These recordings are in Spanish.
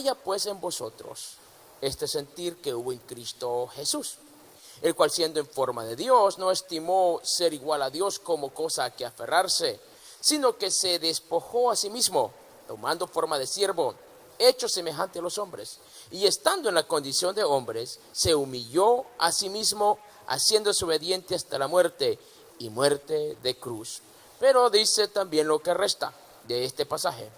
haya pues en vosotros este sentir que hubo en Cristo Jesús, el cual siendo en forma de Dios, no estimó ser igual a Dios como cosa a que aferrarse, sino que se despojó a sí mismo, tomando forma de siervo, hecho semejante a los hombres, y estando en la condición de hombres, se humilló a sí mismo, haciéndose obediente hasta la muerte, y muerte de cruz. Pero dice también lo que resta de este pasaje: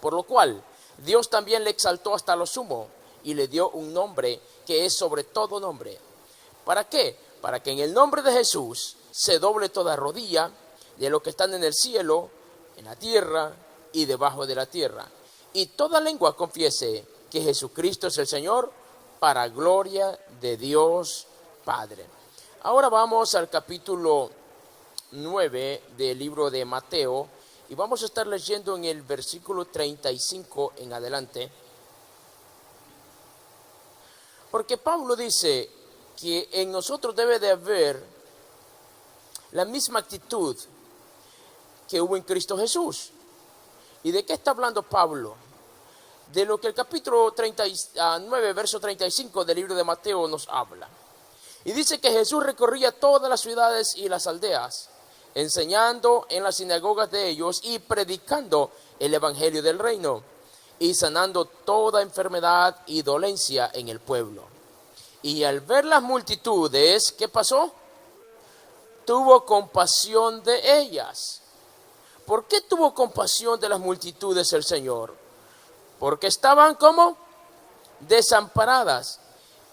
por lo cual Dios también le exaltó hasta lo sumo, y le dio un nombre que es sobre todo nombre. ¿Para qué? Para que en el nombre de Jesús se doble toda rodilla de los que están en el cielo, en la tierra y debajo de la tierra, y toda lengua confiese que Jesucristo es el Señor, para gloria de Dios Padre. Ahora vamos al capítulo 9 del libro de Mateo, y vamos a estar leyendo en el versículo 35 en adelante, porque Pablo dice que en nosotros debe de haber la misma actitud que hubo en Cristo Jesús. ¿Y de qué está hablando Pablo? De lo que el capítulo 39, verso 35 del libro de Mateo nos habla. Y dice que Jesús recorría todas las ciudades y las aldeas, enseñando en las sinagogas de ellos y predicando el evangelio del reino, y sanando toda enfermedad y dolencia en el pueblo. Y al ver las multitudes, ¿qué pasó? Tuvo compasión de ellas. ¿Por qué tuvo compasión de las multitudes el Señor? Porque estaban como desamparadas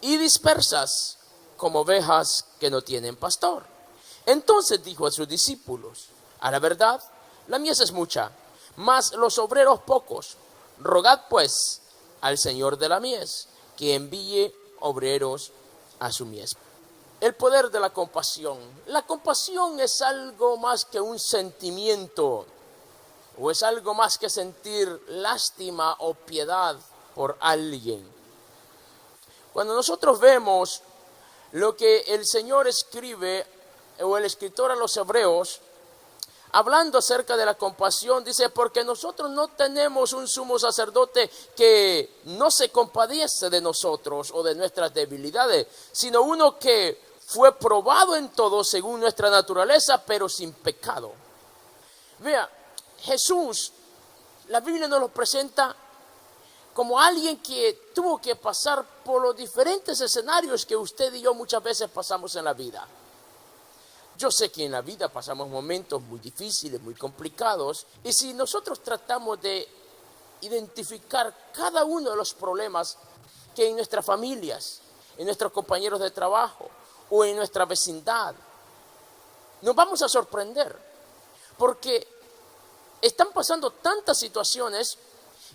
y dispersas, como ovejas que no tienen pastor. Entonces dijo a sus discípulos: a la verdad, la mies es mucha, mas los obreros pocos. Rogad pues al Señor de la mies que envíe obreros a su mies. El poder de la compasión. La compasión es algo más que un sentimiento, o es algo más que sentir lástima o piedad por alguien. Cuando nosotros vemos lo que el Señor escribe, o el escritor a los hebreos, hablando acerca de la compasión, dice: porque nosotros no tenemos un sumo sacerdote que no se compadece de nosotros o de nuestras debilidades, sino uno que fue probado en todo según nuestra naturaleza, pero sin pecado. Vea, Jesús, la Biblia nos lo presenta como alguien que tuvo que pasar por los diferentes escenarios que usted y yo muchas veces pasamos en la vida. Yo sé que en la vida pasamos momentos muy difíciles, muy complicados, y si nosotros tratamos de identificar cada uno de los problemas que en nuestras familias, en nuestros compañeros de trabajo o en nuestra vecindad, nos vamos a sorprender, porque están pasando tantas situaciones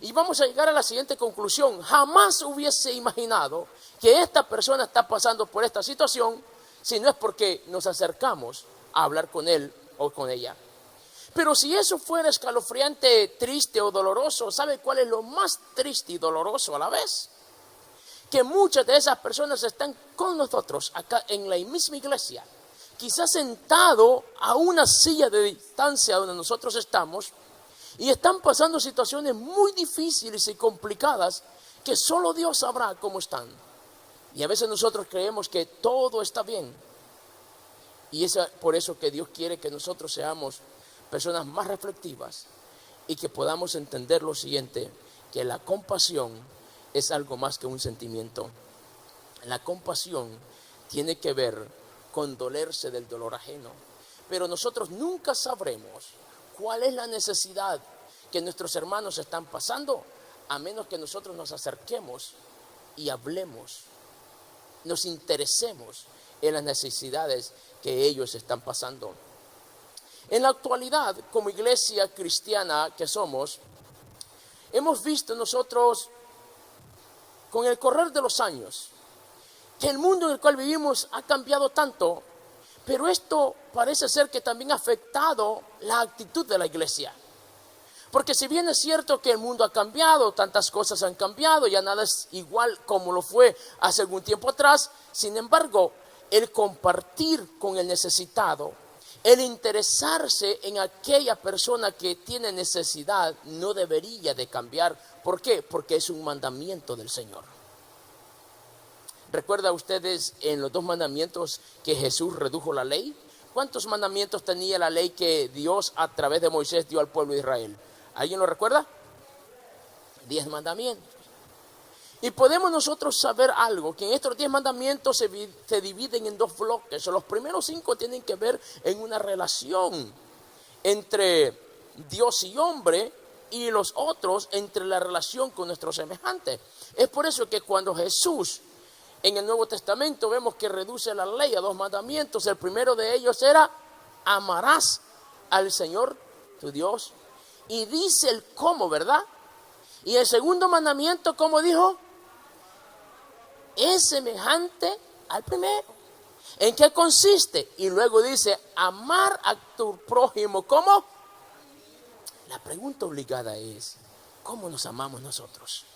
y vamos a llegar a la siguiente conclusión: jamás hubiese imaginado que esta persona está pasando por esta situación, si no es porque nos acercamos a hablar con él o con ella. Pero si eso fuera escalofriante, triste o doloroso, ¿sabe cuál es lo más triste y doloroso a la vez? Que muchas de esas personas están con nosotros acá en la misma iglesia, quizás sentado a una silla de distancia donde nosotros estamos, y están pasando situaciones muy difíciles y complicadas que solo Dios sabrá cómo están. Y a veces nosotros creemos que todo está bien. Y es por eso que Dios quiere que nosotros seamos personas más reflexivas y que podamos entender lo siguiente: que la compasión es algo más que un sentimiento. La compasión tiene que ver con dolerse del dolor ajeno. Pero nosotros nunca sabremos cuál es la necesidad que nuestros hermanos están pasando, a menos que nosotros nos acerquemos y hablemos, nos interesemos en las necesidades que ellos están pasando. En la actualidad, como iglesia cristiana que somos, hemos visto nosotros, con el correr de los años, que el mundo en el cual vivimos ha cambiado tanto, pero esto parece ser que también ha afectado la actitud de la iglesia. Porque si bien es cierto que el mundo ha cambiado, tantas cosas han cambiado, ya nada es igual como lo fue hace algún tiempo atrás, sin embargo, el compartir con el necesitado, El interesarse en aquella persona que tiene necesidad no debería de cambiar. ¿Por qué? Porque es un mandamiento del Señor. ¿Recuerdan ustedes en los 2 mandamientos que Jesús redujo la ley? ¿Cuántos mandamientos tenía la ley que Dios a través de Moisés dio al pueblo de Israel? ¿Alguien lo recuerda? 10 mandamientos. Y podemos nosotros saber algo, que en estos 10 mandamientos se dividen en 2 bloques. Los primeros 5 tienen que ver en una relación entre Dios y hombre, y los otros entre la relación con nuestros semejantes. Es por eso que cuando Jesús en el Nuevo Testamento vemos que reduce la ley a 2 mandamientos. El primero de ellos era: amarás al Señor tu Dios. Y dice el cómo, ¿verdad? Y el segundo mandamiento, ¿cómo dijo? Es semejante al primero. ¿En qué consiste? Y luego dice: amar a tu prójimo. ¿Cómo? La pregunta obligada es: ¿cómo nos amamos nosotros?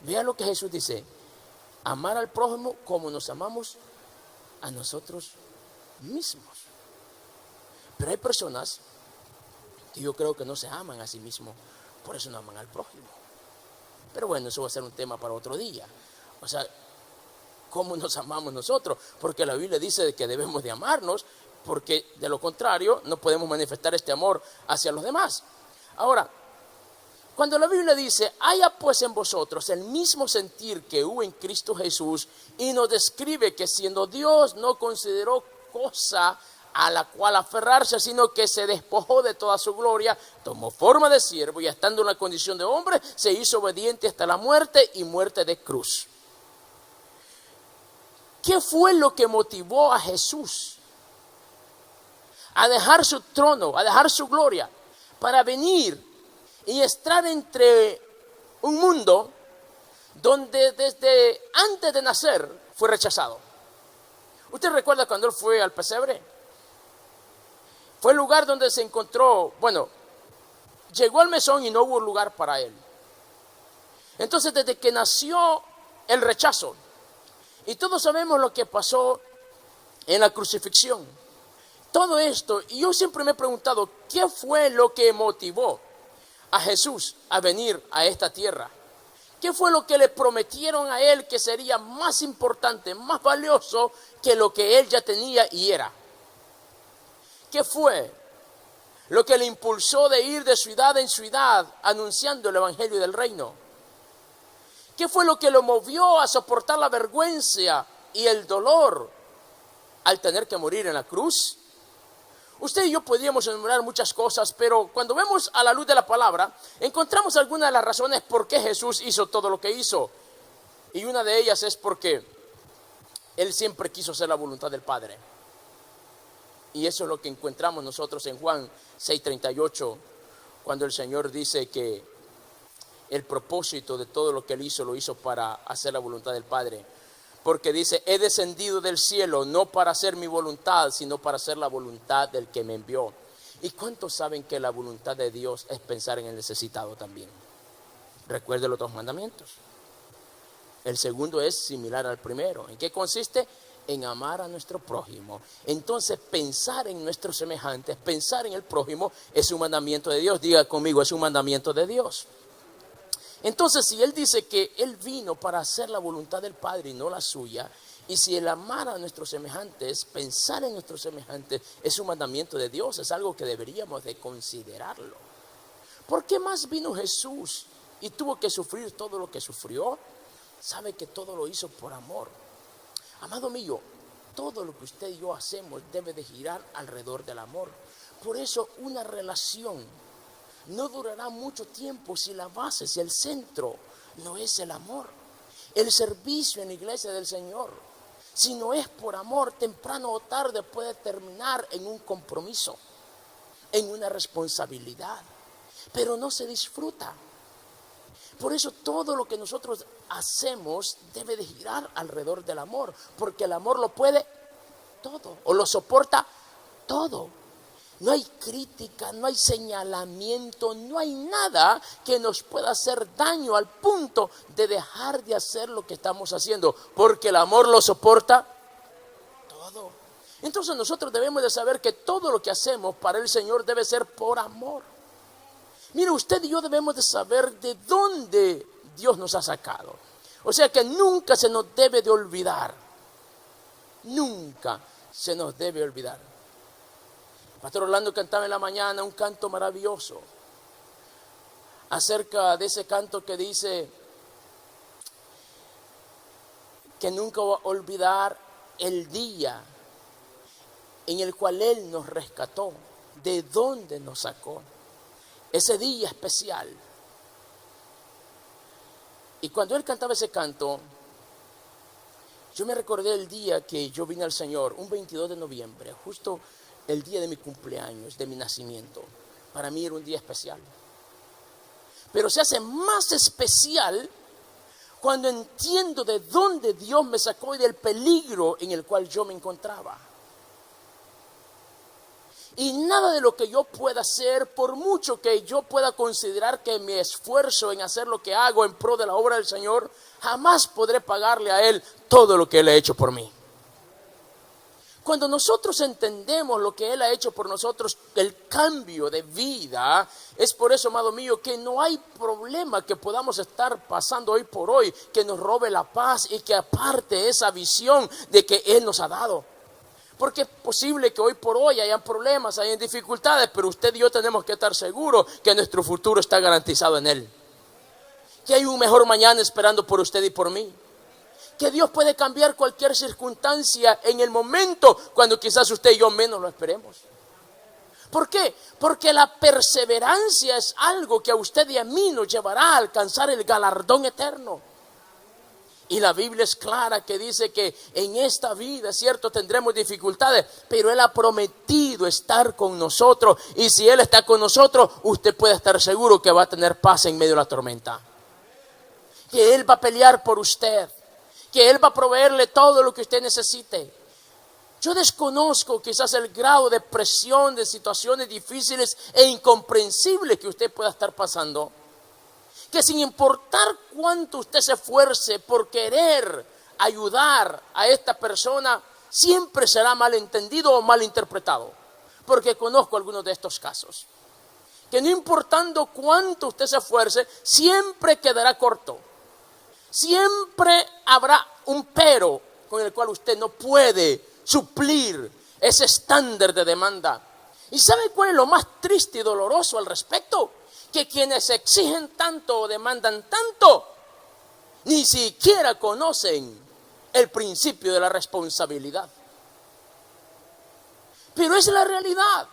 Vean lo que Jesús dice: amar al prójimo como nos amamos a nosotros mismos. Pero hay personas que yo creo que no se aman a sí mismos, por eso no aman al prójimo. Pero bueno, eso va a ser un tema para otro día. O sea, ¿cómo nos amamos nosotros? Porque la Biblia dice que debemos de amarnos, porque de lo contrario no podemos manifestar este amor hacia los demás. Ahora, cuando la Biblia dice: haya pues en vosotros el mismo sentir que hubo en Cristo Jesús, y nos describe que siendo Dios no consideró cosa a la cual aferrarse, sino que se despojó de toda su gloria, tomó forma de siervo, y estando en la condición de hombre, se hizo obediente hasta la muerte, y muerte de cruz. ¿Qué fue lo que motivó a Jesús a dejar su trono, a dejar su gloria, para venir y estar entre un mundo donde desde antes de nacer fue rechazado? ¿Usted recuerda cuando él fue al pesebre? Fue el lugar donde se encontró, llegó al mesón y no hubo lugar para él. Entonces, desde que nació el rechazo, y todos sabemos lo que pasó en la crucifixión, todo esto, y yo siempre me he preguntado, ¿qué fue lo que motivó a Jesús a venir a esta tierra? ¿Qué fue lo que le prometieron a él que sería más importante, más valioso que lo que él ya tenía y era? ¿Qué fue lo que le impulsó de ir de ciudad en ciudad anunciando el evangelio del reino? ¿Qué fue lo que lo movió a soportar la vergüenza y el dolor al tener que morir en la cruz? Usted y yo podríamos enumerar muchas cosas, pero cuando vemos a la luz de la palabra, encontramos algunas de las razones por qué Jesús hizo todo lo que hizo. Y una de ellas es porque Él siempre quiso hacer la voluntad del Padre. Y eso es lo que encontramos nosotros en Juan 6:38, cuando el Señor dice que el propósito de todo lo que Él hizo, lo hizo para hacer la voluntad del Padre. Porque dice: he descendido del cielo no para hacer mi voluntad, sino para hacer la voluntad del que me envió. ¿Y cuántos saben que la voluntad de Dios es pensar en el necesitado también? Recuerde los 2 mandamientos. El segundo es similar al primero. ¿En qué consiste? En amar a nuestro prójimo. Entonces, pensar en nuestros semejantes, pensar en el prójimo, es un mandamiento de Dios. Diga conmigo: es un mandamiento de Dios. Entonces, si Él dice que Él vino para hacer la voluntad del Padre y no la suya, y si el amar a nuestros semejantes, pensar en nuestros semejantes, es un mandamiento de Dios, es algo que deberíamos de considerarlo. ¿Por qué más vino Jesús y tuvo que sufrir todo lo que sufrió? Sabe que todo lo hizo por amor. Amado mío, todo lo que usted y yo hacemos debe de girar alrededor del amor. Por eso una relación no durará mucho tiempo si la base, si el centro no es el amor. El servicio en la iglesia del Señor, si no es por amor, temprano o tarde puede terminar en un compromiso, en una responsabilidad, pero no se disfruta. Por eso todo lo que nosotros hacemos debe de girar alrededor del amor, porque el amor lo puede todo o lo soporta todo. No hay crítica, no hay señalamiento, no hay nada que nos pueda hacer daño al punto de dejar de hacer lo que estamos haciendo, porque el amor lo soporta todo. Entonces nosotros debemos de saber que todo lo que hacemos para el Señor debe ser por amor. Mire, usted y yo debemos de saber de dónde Dios nos ha sacado. O sea que nunca se nos debe de olvidar. Nunca se nos debe olvidar. El pastor Orlando cantaba en la mañana un canto maravilloso acerca de ese canto que dice que nunca va a olvidar el día en el cual Él nos rescató, de dónde nos sacó, ese día especial. Y cuando él cantaba ese canto, yo me recordé el día que yo vine al Señor, un 22 de noviembre, justo el día de mi cumpleaños, de mi nacimiento. Para mí era un día especial. Pero se hace más especial cuando entiendo de dónde Dios me sacó y del peligro en el cual yo me encontraba. Y nada de lo que yo pueda hacer, por mucho que yo pueda considerar que mi esfuerzo en hacer lo que hago en pro de la obra del Señor, jamás podré pagarle a Él todo lo que Él ha hecho por mí. Cuando nosotros entendemos lo que Él ha hecho por nosotros, el cambio de vida, es por eso, amado mío, que no hay problema que podamos estar pasando hoy por hoy que nos robe la paz y que aparte esa visión de que Él nos ha dado. Porque es posible que hoy por hoy hayan problemas, hayan dificultades, pero usted y yo tenemos que estar seguros que nuestro futuro está garantizado en Él. Que hay un mejor mañana esperando por usted y por mí. Que Dios puede cambiar cualquier circunstancia en el momento cuando quizás usted y yo menos lo esperemos. ¿Por qué? Porque la perseverancia es algo que a usted y a mí nos llevará a alcanzar el galardón eterno. Y la Biblia es clara que dice que en esta vida, cierto, tendremos dificultades, pero Él ha prometido estar con nosotros. Y si Él está con nosotros, usted puede estar seguro que va a tener paz en medio de la tormenta. Que Él va a pelear por usted. Que Él va a proveerle todo lo que usted necesite. Yo desconozco quizás el grado de presión, de situaciones difíciles e incomprensibles que usted pueda estar pasando. Que sin importar cuánto usted se esfuerce por querer ayudar a esta persona, siempre será malentendido o malinterpretado. Porque conozco algunos de estos casos. Que no importando cuánto usted se esfuerce, siempre quedará corto. Siempre habrá un pero con el cual usted no puede suplir ese estándar de demanda. ¿Y sabe cuál es lo más triste y doloroso al respecto? Que quienes exigen tanto o demandan tanto, ni siquiera conocen el principio de la responsabilidad. Pero es la realidad.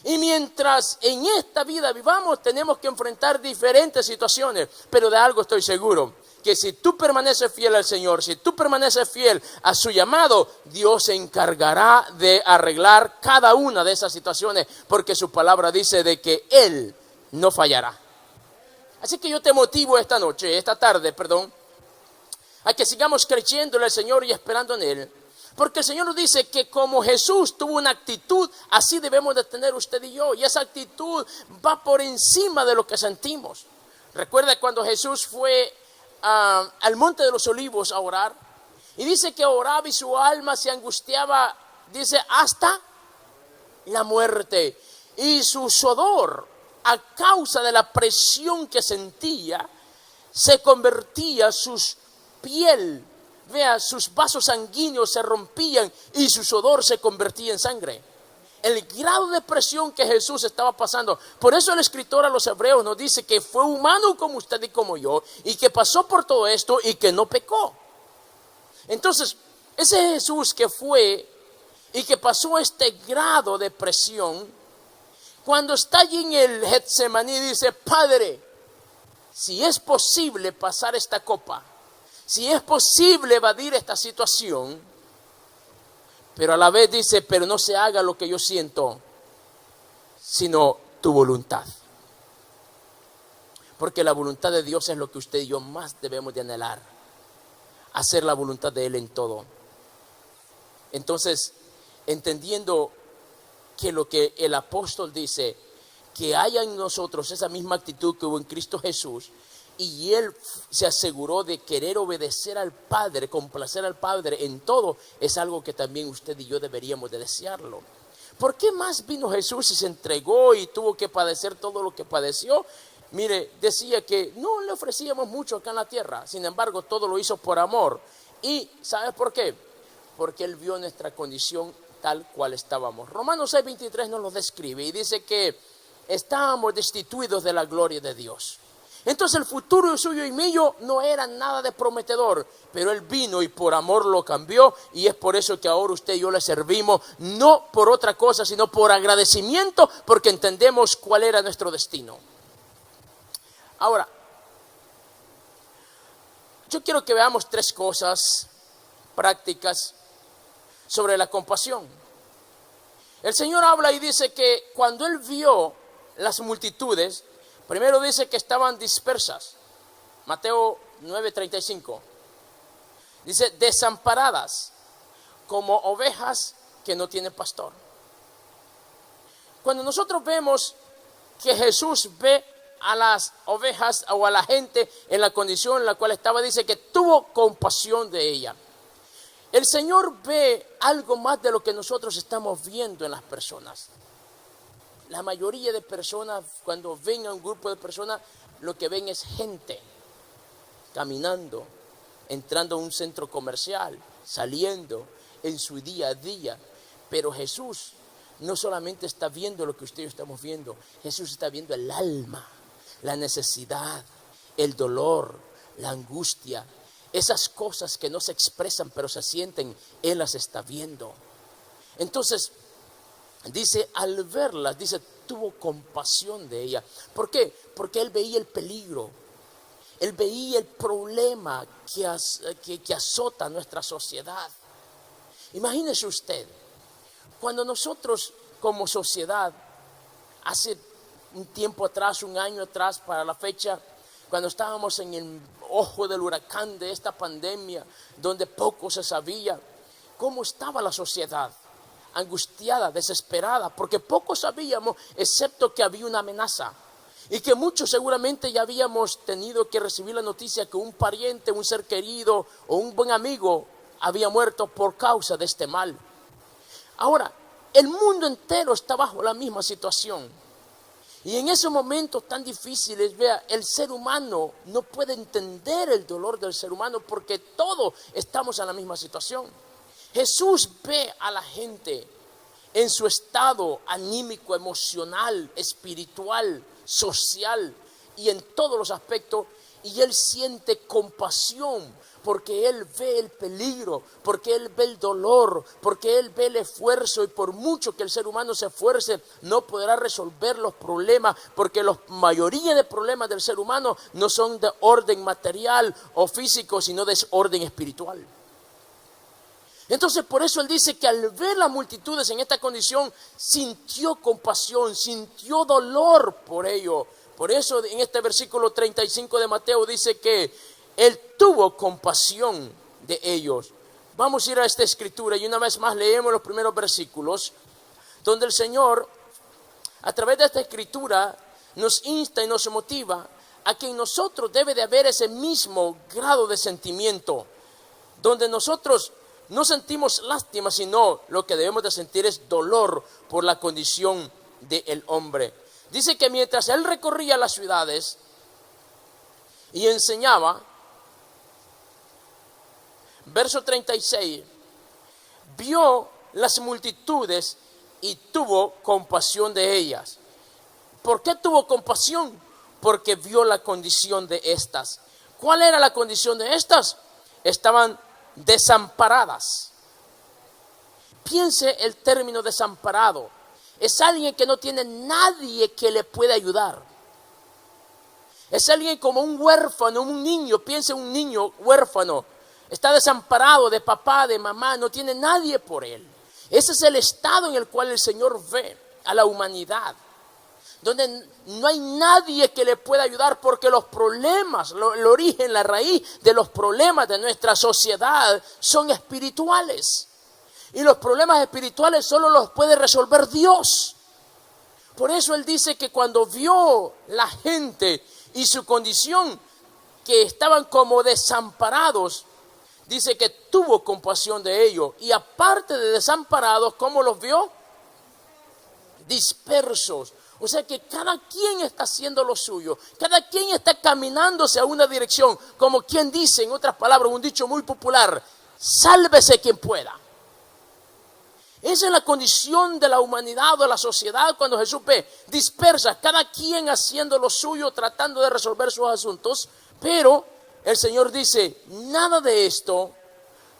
Y mientras en esta vida vivamos, tenemos que enfrentar diferentes situaciones. Pero de algo estoy seguro, que si tú permaneces fiel al Señor, si tú permaneces fiel a su llamado, Dios se encargará de arreglar cada una de esas situaciones, porque su palabra dice de que Él no fallará. Así que yo te motivo esta tarde, a que sigamos creyéndole al Señor y esperando en Él. Porque el Señor nos dice que como Jesús tuvo una actitud, así debemos de tener usted y yo. Y esa actitud va por encima de lo que sentimos. Recuerda cuando Jesús fue al Monte de los Olivos a orar. Y dice que oraba y su alma se angustiaba, dice, hasta la muerte. Y su sudor, a causa de la presión que sentía, se convertía sus vasos sanguíneos se rompían y su sudor se convertía en sangre. El grado de presión que Jesús estaba pasando. Por eso el escritor a los Hebreos nos dice que fue humano como usted y como yo, y que pasó por todo esto y que no pecó. Entonces, ese Jesús que fue y que pasó este grado de presión, cuando está allí en el Getsemaní, dice: Padre, si es posible pasar esta copa, si es posible evadir esta situación, pero a la vez dice: pero no se haga lo que yo siento, sino tu voluntad. Porque la voluntad de Dios es lo que usted y yo más debemos de anhelar, hacer la voluntad de Él en todo. Entonces, entendiendo que lo que el apóstol dice, que haya en nosotros esa misma actitud que hubo en Cristo Jesús, y él se aseguró de querer obedecer al Padre, complacer al Padre en todo, es algo que también usted y yo deberíamos de desearlo. ¿Por qué más vino Jesús y se entregó y tuvo que padecer todo lo que padeció? Mire, decía que no le ofrecíamos mucho acá en la tierra, sin embargo todo lo hizo por amor. ¿Y sabe por qué? Porque él vio nuestra condición tal cual estábamos. Romanos 6:23 nos lo describe y dice que estábamos destituidos de la gloria de Dios. Entonces el futuro suyo y mío no era nada de prometedor, pero él vino y por amor lo cambió, y es por eso que ahora usted y yo le servimos, no por otra cosa, sino por agradecimiento, porque entendemos cuál era nuestro destino. Ahora, yo quiero que veamos 3 cosas prácticas sobre la compasión. El Señor habla y dice que cuando él vio las multitudes, primero dice que estaban dispersas. Mateo 9:35. Dice, desamparadas, como ovejas que no tienen pastor. Cuando nosotros vemos que Jesús ve a las ovejas o a la gente en la condición en la cual estaba, dice que tuvo compasión de ella. El Señor ve algo más de lo que nosotros estamos viendo en las personas. La mayoría de personas, cuando ven a un grupo de personas, lo que ven es gente caminando, entrando a un centro comercial, saliendo en su día a día. Pero Jesús no solamente está viendo lo que usted y yo estamos viendo, Jesús está viendo el alma, la necesidad, el dolor, la angustia, esas cosas que no se expresan pero se sienten, Él las está viendo. Entonces, dice, al verlas, dice, tuvo compasión de ella. ¿Por qué? Porque él veía el peligro, él veía el problema que azota nuestra sociedad. Imagínese usted, cuando nosotros como sociedad, hace un tiempo atrás, un año atrás para la fecha, cuando estábamos en el ojo del huracán de esta pandemia, donde poco se sabía, cómo estaba la sociedad, angustiada, desesperada, porque poco sabíamos, excepto que había una amenaza, y que muchos seguramente ya habíamos tenido que recibir la noticia que un pariente, un ser querido o un buen amigo había muerto por causa de este mal. Ahora, el mundo entero está bajo la misma situación. Y en esos momentos tan difíciles, vea, el ser humano no puede entender el dolor del ser humano porque todos estamos en la misma situación. Jesús ve a la gente en su estado anímico, emocional, espiritual, social y en todos los aspectos, y Él siente compasión porque Él ve el peligro, porque Él ve el dolor, porque Él ve el esfuerzo, y por mucho que el ser humano se esfuerce, no podrá resolver los problemas, porque la mayoría de problemas del ser humano no son de orden material o físico, sino de orden espiritual. Entonces por eso Él dice que al ver las multitudes en esta condición, sintió compasión, sintió dolor por ello. Por eso en este versículo 35 de Mateo dice que Él tuvo compasión de ellos. Vamos a ir a esta escritura y una vez más leemos los primeros versículos, donde el Señor, a través de esta escritura, nos insta y nos motiva a que en nosotros debe de haber ese mismo grado de sentimiento, donde nosotros no sentimos lástima, sino lo que debemos de sentir es dolor por la condición del hombre. Dice que mientras Él recorría las ciudades y enseñaba, verso 36, vio las multitudes y tuvo compasión de ellas. ¿Por qué tuvo compasión? Porque vio la condición de estas. ¿Cuál era la condición de estas? Estaban desamparadas. Piense el término desamparado. Es alguien que no tiene nadie que le pueda ayudar. Es alguien como un huérfano, un niño. Piense un niño huérfano. Está desamparado de papá, de mamá, no tiene nadie por él. Ese es el estado en el cual el Señor ve a la humanidad, donde no hay nadie que le pueda ayudar, porque los problemas, el origen, la raíz de los problemas de nuestra sociedad son espirituales. Y los problemas espirituales solo los puede resolver Dios. Por eso Él dice que cuando vio la gente y su condición, que estaban como desamparados, dice que tuvo compasión de ellos. Y aparte de desamparados, ¿cómo los vio? Dispersos. O sea que cada quien está haciendo lo suyo. Cada quien está caminándose a una dirección. Como quien dice, en otras palabras, un dicho muy popular: sálvese quien pueda. Esa es la condición de la humanidad o de la sociedad cuando Jesús ve dispersa, cada quien haciendo lo suyo, tratando de resolver sus asuntos. Pero el Señor dice, nada de esto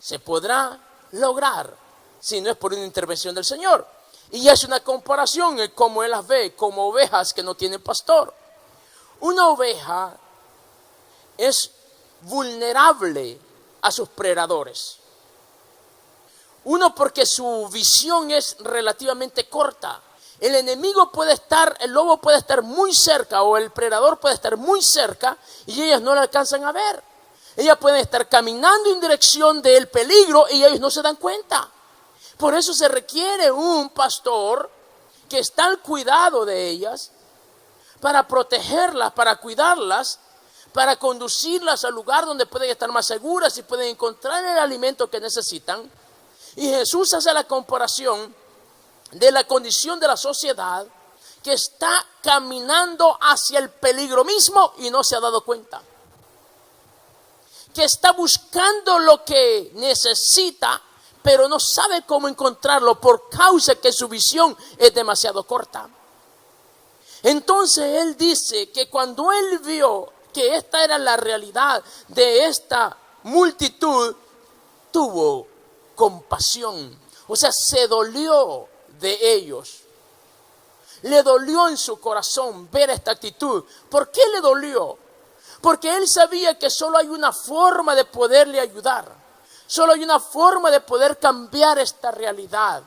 se podrá lograr si no es por una intervención del Señor. Y es una comparación en cómo Él las ve, como ovejas que no tienen pastor. Una oveja es vulnerable a sus predadores. Uno, porque su visión es relativamente corta. El enemigo puede estar, el lobo puede estar muy cerca o el predador puede estar muy cerca y ellas no lo alcanzan a ver. Ellas pueden estar caminando en dirección del peligro y ellos no se dan cuenta. Por eso se requiere un pastor que está al cuidado de ellas, para protegerlas, para cuidarlas, para conducirlas al lugar donde pueden estar más seguras y pueden encontrar el alimento que necesitan. Y Jesús hace la comparación de la condición de la sociedad que está caminando hacia el peligro mismo y no se ha dado cuenta. Que está buscando lo que necesita, pero no sabe cómo encontrarlo por causa que su visión es demasiado corta. Entonces Él dice que cuando Él vio que esta era la realidad de esta multitud, tuvo compasión, o sea, se dolió de ellos. Le dolió en su corazón ver esta actitud. ¿Por qué le dolió? Porque Él sabía que solo hay una forma de poderle ayudar. Solo hay una forma de poder cambiar esta realidad.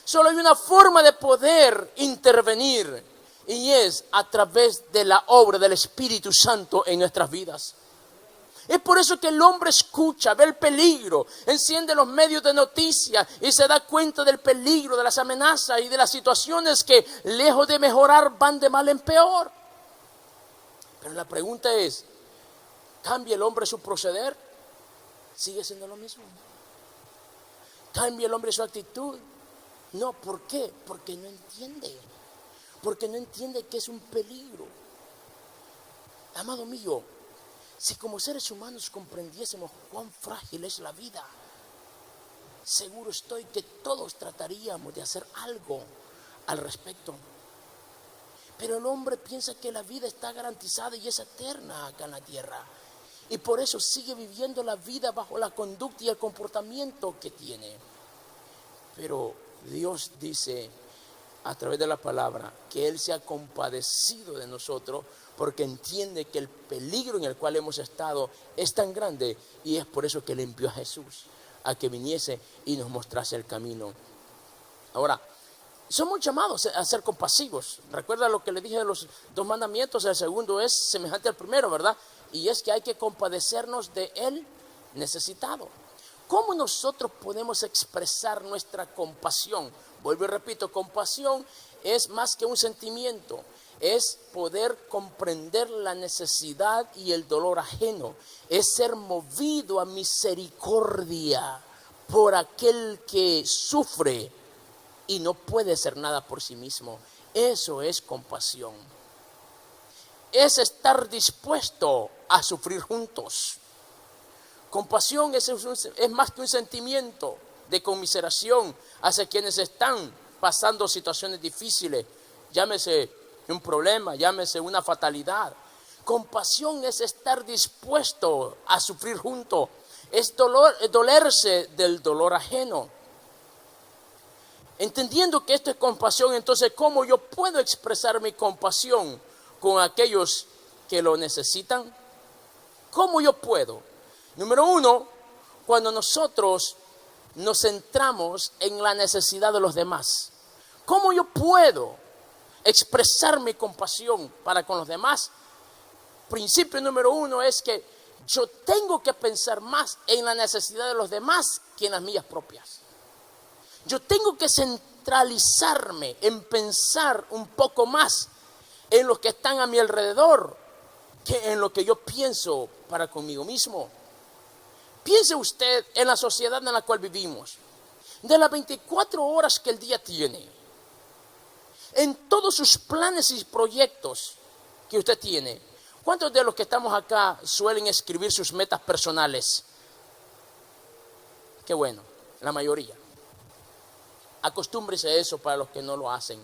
Solo hay una forma de poder intervenir. Y es a través de la obra del Espíritu Santo en nuestras vidas. Es por eso que el hombre escucha, ve el peligro, enciende los medios de noticias y se da cuenta del peligro, de las amenazas y de las situaciones que, lejos de mejorar, van de mal en peor. Pero la pregunta es, ¿cambia el hombre su proceder? Sigue siendo lo mismo. ¿Cambia el hombre su actitud? No, ¿por qué? Porque no entiende. Porque no entiende que es un peligro. Amado mío, si como seres humanos comprendiésemos cuán frágil es la vida, seguro estoy que todos trataríamos de hacer algo al respecto. Pero el hombre piensa que la vida está garantizada y es eterna acá en la tierra. Y por eso sigue viviendo la vida bajo la conducta y el comportamiento que tiene. Pero Dios dice a través de la palabra que Él se ha compadecido de nosotros porque entiende que el peligro en el cual hemos estado es tan grande, y es por eso que le envió a Jesús a que viniese y nos mostrase el camino. Ahora, somos llamados a ser compasivos. Recuerda lo que le dije de los 2 mandamientos. El segundo es semejante al primero, ¿verdad? Y es que hay que compadecernos de el necesitado. ¿Cómo nosotros podemos expresar nuestra compasión? Vuelvo y repito, compasión es más que un sentimiento. Es poder comprender la necesidad y el dolor ajeno. Es ser movido a misericordia por aquel que sufre y no puede hacer nada por sí mismo. Eso es compasión. Es estar dispuesto a sufrir juntos. Compasión es más que un sentimiento de conmiseración hacia quienes están pasando situaciones difíciles. Llámese un problema, llámese una fatalidad. Compasión es estar dispuesto a sufrir juntos. Es dolerse del dolor ajeno. Entendiendo que esto es compasión, entonces, ¿cómo yo puedo expresar mi compasión con aquellos que lo necesitan? ¿Cómo yo puedo? Número 1, cuando nosotros nos centramos en la necesidad de los demás. ¿Cómo yo puedo expresar mi compasión para con los demás? Principio número 1 es que yo tengo que pensar más en la necesidad de los demás que en las mías propias. Yo tengo que centralizarme en pensar un poco más en los que están a mi alrededor que en lo que yo pienso para conmigo mismo. Piense usted en la sociedad en la cual vivimos. De las 24 horas que el día tiene, en todos sus planes y proyectos que usted tiene, ¿cuántos de los que estamos acá suelen escribir sus metas personales? Qué bueno, la mayoría. Acostúmbrese a eso para los que no lo hacen.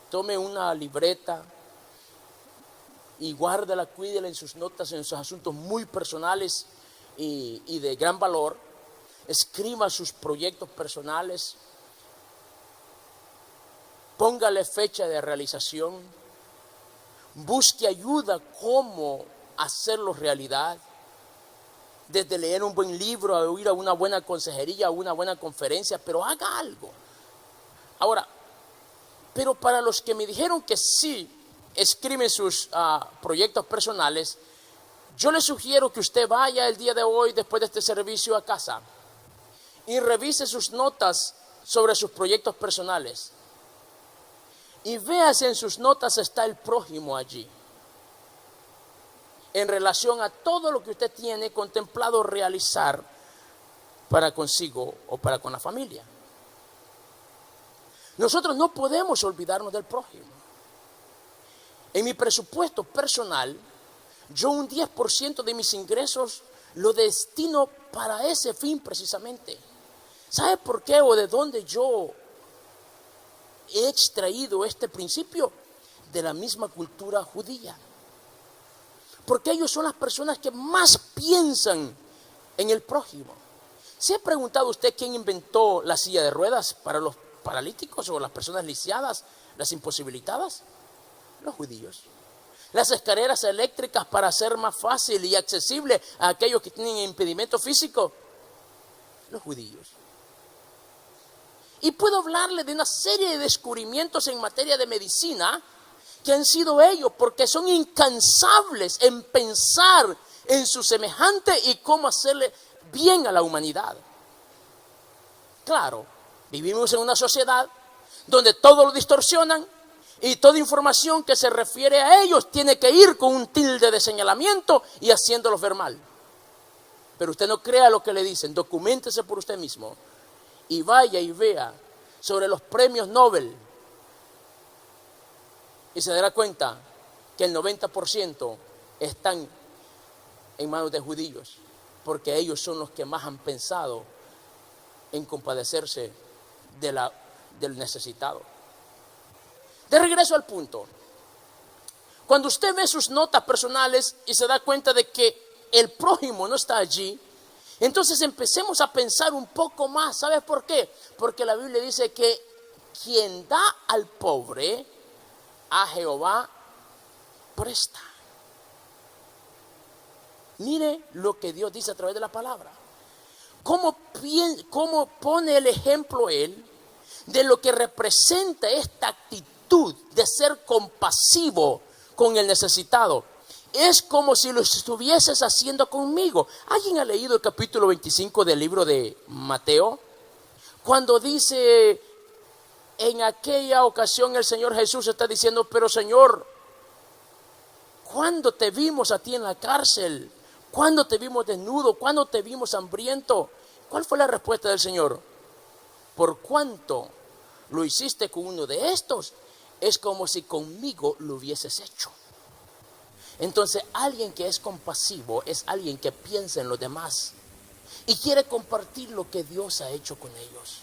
Tome una libreta y guárdela, cuídela en sus notas, en sus asuntos muy personales y de gran valor. Escriba sus proyectos personales. Póngale fecha de realización. Busque ayuda cómo hacerlo realidad. Desde leer un buen libro a oír a una buena consejería, a una buena conferencia, pero haga algo. Ahora, pero para los que me dijeron que sí escriben sus proyectos personales, yo les sugiero que usted vaya el día de hoy, después de este servicio, a casa y revise sus notas sobre sus proyectos personales. Y vea si en sus notas está el prójimo allí, en relación a todo lo que usted tiene contemplado realizar para consigo o para con la familia. Nosotros no podemos olvidarnos del prójimo. En mi presupuesto personal, yo un 10% de mis ingresos lo destino para ese fin precisamente. ¿Sabe por qué o de dónde yo he extraído este principio? De la misma cultura judía. Porque ellos son las personas que más piensan en el prójimo. ¿Se ha preguntado usted quién inventó la silla de ruedas para los paralíticos o las personas lisiadas, las imposibilitadas? Los judíos. Las escaleras eléctricas para hacer más fácil y accesible a aquellos que tienen impedimento físico. Los judíos. Y puedo hablarle de una serie de descubrimientos en materia de medicina que han sido ellos, porque son incansables en pensar en su semejante y cómo hacerle bien a la humanidad. Claro, vivimos en una sociedad donde todo lo distorsionan y toda información que se refiere a ellos tiene que ir con un tilde de señalamiento y haciéndolos ver mal. Pero usted no crea lo que le dicen, documéntese por usted mismo y vaya y vea sobre los premios Nobel. Y se dará cuenta que el 90% están en manos de judíos, porque ellos son los que más han pensado en compadecerse del necesitado. De regreso al punto. Cuando usted ve sus notas personales y se da cuenta de que el prójimo no está allí, entonces empecemos a pensar un poco más. ¿Sabes por qué? Porque la Biblia dice que quien da al pobre, a Jehová presta. Mire lo que Dios dice a través de la palabra. ¿Cómo pone el ejemplo él de lo que representa esta actitud de ser compasivo con el necesitado? Es como si lo estuvieses haciendo conmigo. ¿Alguien ha leído el capítulo 25 del libro de Mateo? Cuando dice, en aquella ocasión el Señor Jesús está diciendo, pero Señor, ¿cuándo te vimos a ti en la cárcel? ¿Cuándo te vimos desnudo? ¿Cuándo te vimos hambriento? ¿Cuál fue la respuesta del Señor? Por cuanto lo hiciste con uno de estos, es como si conmigo lo hubieses hecho. Entonces, alguien que es compasivo es alguien que piensa en los demás y quiere compartir lo que Dios ha hecho con ellos.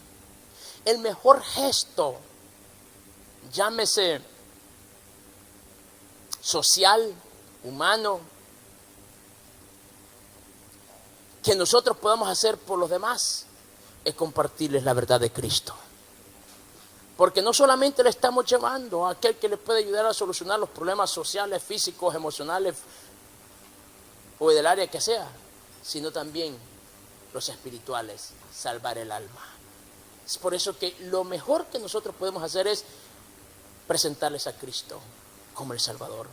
El mejor gesto, llámese social, humano, que nosotros podamos hacer por los demás, es compartirles la verdad de Cristo. Porque no solamente le estamos llevando a aquel que le puede ayudar a solucionar los problemas sociales, físicos, emocionales o del área que sea, sino también los espirituales, salvar el alma. Es por eso que lo mejor que nosotros podemos hacer es presentarles a Cristo como el Salvador.